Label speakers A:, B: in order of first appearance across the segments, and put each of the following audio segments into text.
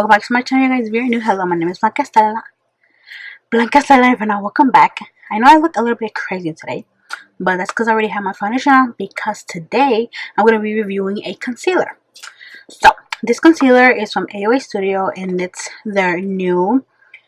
A: Welcome back to my channel, you guys. If you're new, hello, my name is BlancaEstelaBeauty, and now welcome back. I know I look a little bit crazy today, but that's because I already have my foundation on, because today I'm going to be reviewing a concealer. So this concealer is from AOA Studio, and it's their new.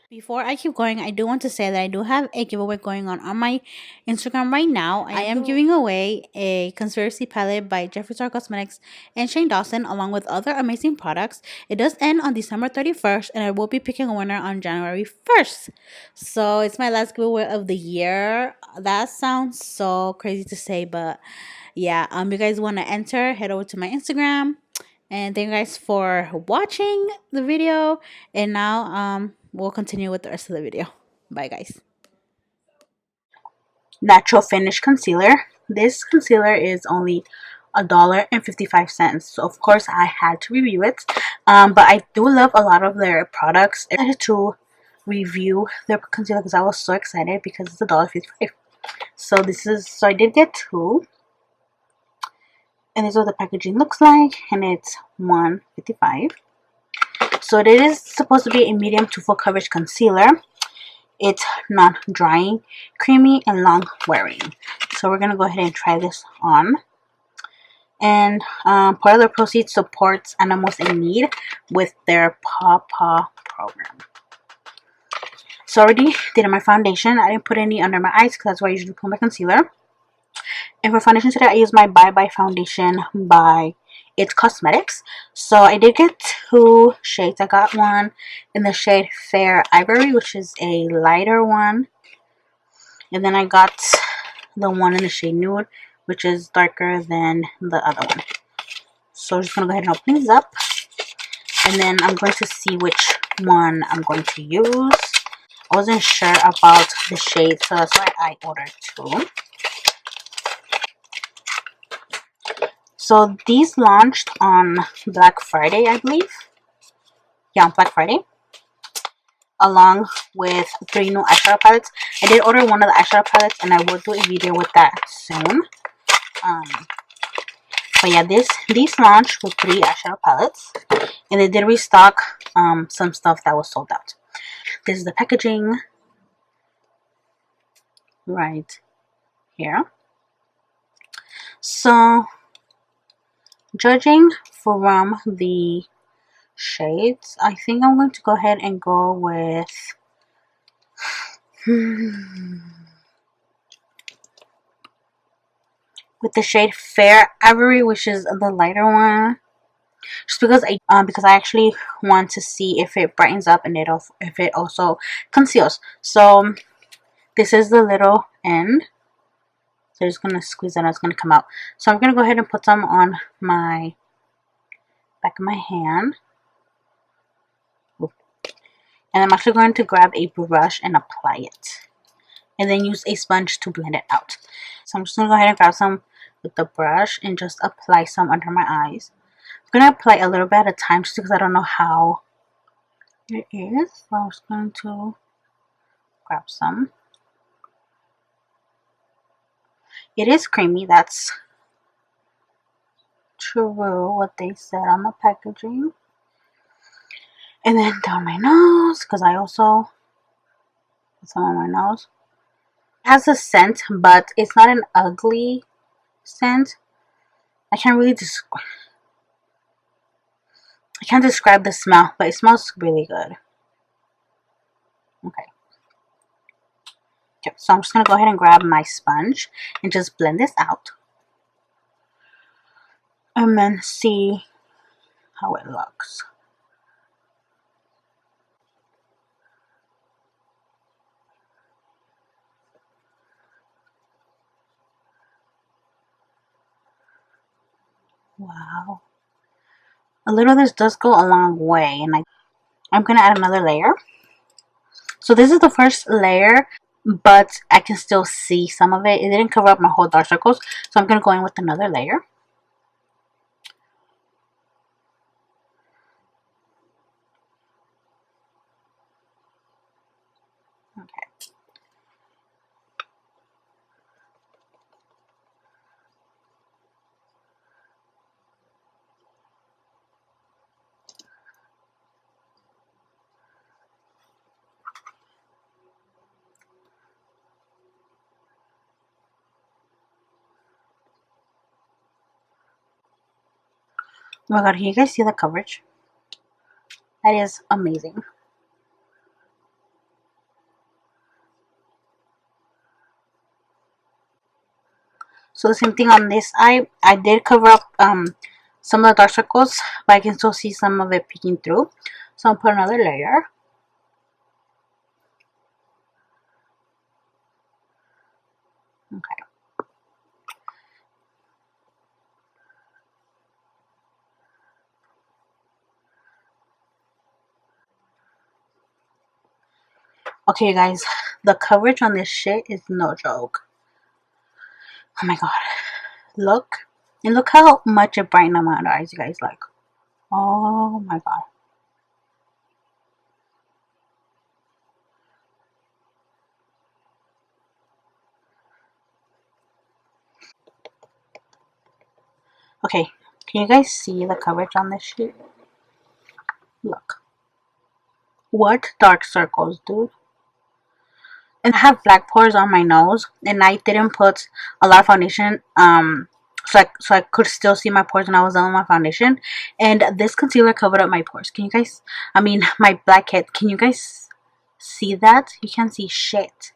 A: Before I keep going, I do want to say that I do have a giveaway going on my Instagram right now. I am giving away a conspiracy palette by Jeffree Star Cosmetics and Shane Dawson, along with other amazing products. It does end on December 31st, and I will be picking a winner on January 1st. So it's my last giveaway of the year. That sounds so crazy to say, but yeah, you guys want to enter, head over to my Instagram. And thank you guys for watching the video. And now we'll continue with the rest of the video. Bye guys. Natural Finish Concealer. This concealer is only $1.55. So of course I had to review it. But I do love a lot of their products. I had to review their concealer because I was so excited because it's $1.55. So I did get two. And this is what the packaging looks like, and it's $1.55. So it is supposed to be a medium to full coverage concealer. It's non-drying, creamy, and long wearing. So we're gonna go ahead and try this on. And part of the proceeds supports animals in need with their Paw program. So I already did my foundation. I didn't put any under my eyes because that's where I usually put my concealer. And for foundation today, I used my Bye Bye foundation by It's Cosmetics. So I did get two shades. I got one in the shade Fair Ivory, which is a lighter one. And then I got the one in the shade Nude, which is darker than the other one. So I'm just going to go ahead and open these up. And then I'm going to see which one I'm going to use. I wasn't sure about the shade, so that's why I ordered two. So these launched on Black Friday, I believe. Yeah, on Black Friday. Along with 3 new eyeshadow palettes. I did order one of the eyeshadow palettes, and I will do a video with that soon. But yeah, these launched with 3 eyeshadow palettes. And they did restock some stuff that was sold out. This is the packaging. Right here. So judging from the shades, I think I'm going to go ahead and go with the shade Fair Ivory, which is the lighter one, just because I actually want to see if it brightens up and if it also conceals. So this is the little end. So I'm just gonna squeeze it and it's gonna come out. So I'm gonna go ahead and put some on my back of my hand. And I'm actually going to grab a brush and apply it. And then use a sponge to blend it out. So I'm just going to go ahead and grab some with the brush and just apply some under my eyes. I'm going to apply a little bit at a time just because I don't know how it is. So I'm just going to grab some. It is creamy. That's true what they said on the packaging. And then down my nose, because I also put some on my nose. It has a scent, but it's not an ugly scent. I can't describe the smell, but it smells really good. Okay. So I'm just going to go ahead and grab my sponge and just blend this out. And then see how it looks. Wow. A little of this does go a long way, and I'm going to add another layer. So this is the first layer, but I can still see some of it. It didn't cover up my whole dark circles, so I'm going to go in with another layer. Okay. Oh my god, can you guys see the coverage? That is amazing. So the same thing on this eye. I did cover up some of the dark circles, but I can still see some of it peeking through. So I'll put another layer. Okay. Okay, guys, the coverage on this shit is no joke. Oh my god. Look. And look how much it brightened up my under eyes, you guys. Like, oh my god. Okay, can you guys see the coverage on this shit? Look. What dark circles, dude. And I have black pores on my nose, and I didn't put a lot of foundation so I could still see my pores when I was done with my foundation. And this concealer covered up my pores. Can you guys, I mean my blackhead, can you guys see that? You can't see shit.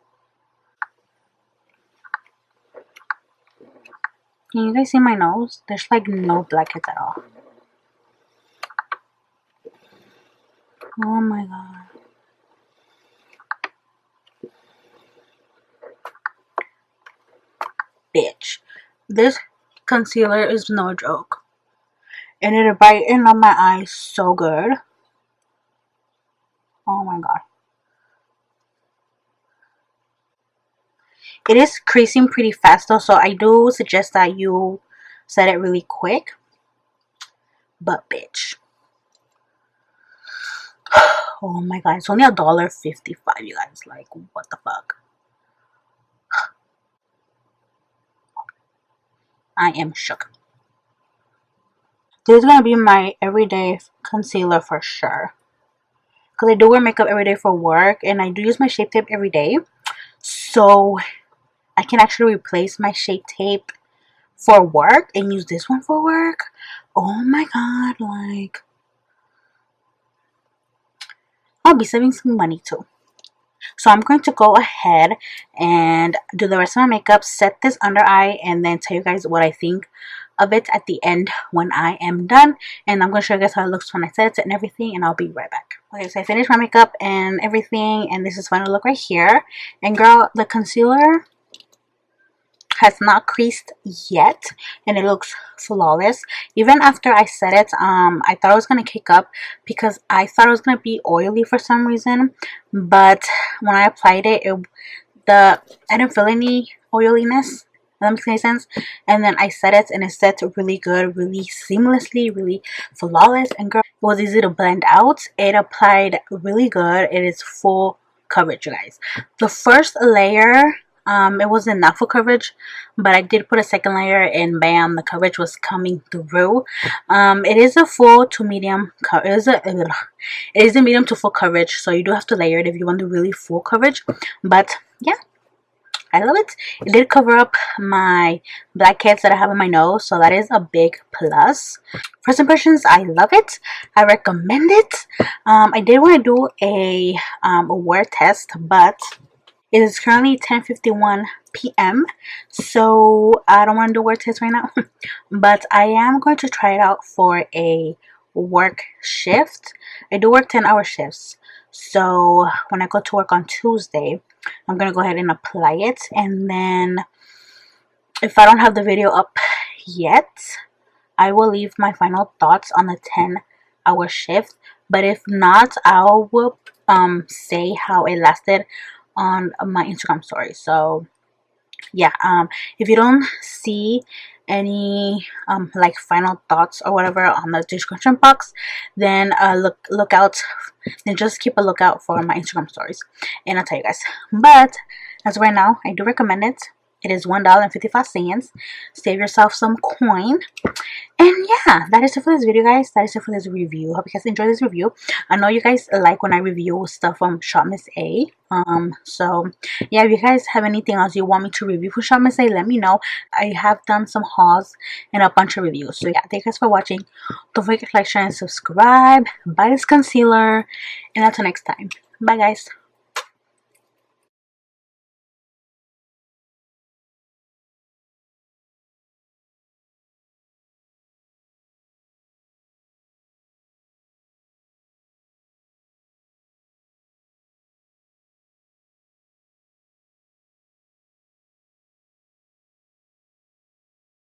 A: Can you guys see my nose? There's like no blackheads at all. Oh my god. Bitch. This concealer is no joke. And it brightened up my eyes so good. Oh my god. It is creasing pretty fast though, so I do suggest that you set it really quick. But bitch. Oh my god, it's only $1.55, you guys. Like, what the fuck? I am shook. This is gonna be my everyday concealer for sure. Because I do wear makeup every day for work, and I do use my Shape Tape every day. So I can actually replace my Shape Tape for work and use this one for work. Oh my god, like, I'll be saving some money too. So I'm going to go ahead and do the rest of my makeup, set this under eye, and then tell you guys what I think of it at the end when I am done. And I'm going to show you guys how it looks when I set it and everything, and I'll be right back. Okay, so I finished my makeup and everything, and this is final look right here. And girl, the concealer has not creased yet, and it looks flawless. Even after I set it, I thought it was gonna kick up because I thought it was gonna be oily for some reason, but when I applied it, I didn't feel any oiliness. That makes any sense. And then I set it, and it set really good, really seamlessly, really flawless. And girl, it was easy to blend out. It applied really good. It is full coverage, you guys. The first layer, it wasn't enough for coverage, but I did put a second layer, and bam, the coverage was coming through. It is a full to medium it is a medium to full coverage, so you do have to layer it if you want the really full coverage. But yeah, I love it. It did cover up my blackheads that I have on my nose, so that is a big plus. First impressions, I love it. I recommend it. I did want to do a wear test, but it is currently 10:51 p.m. so I don't want to do a wear test right now. But I am going to try it out for a work shift. I do work 10-hour shifts, so when I go to work on Tuesday, I'm going to go ahead and apply it. And then if I don't have the video up yet, I will leave my final thoughts on the 10-hour shift. But if not, I will say how it lasted on my Instagram story. So yeah, if you don't see any like final thoughts or whatever on the description box, then look out, then just keep a lookout for my Instagram stories, and I'll tell you guys. But as of right now, I do recommend it. It is $1.55. Save yourself some coin. And yeah, that is it for this video, guys. That is it for this review. Hope you guys enjoyed this review. I know you guys like when I review stuff from Shop Miss A. So yeah, if you guys have anything else you want me to review for Shop Miss A, let me know. I have done some hauls and a bunch of reviews. So yeah, thank you guys for watching. Don't forget to like, share, and subscribe. Buy this concealer. And until next time. Bye, guys.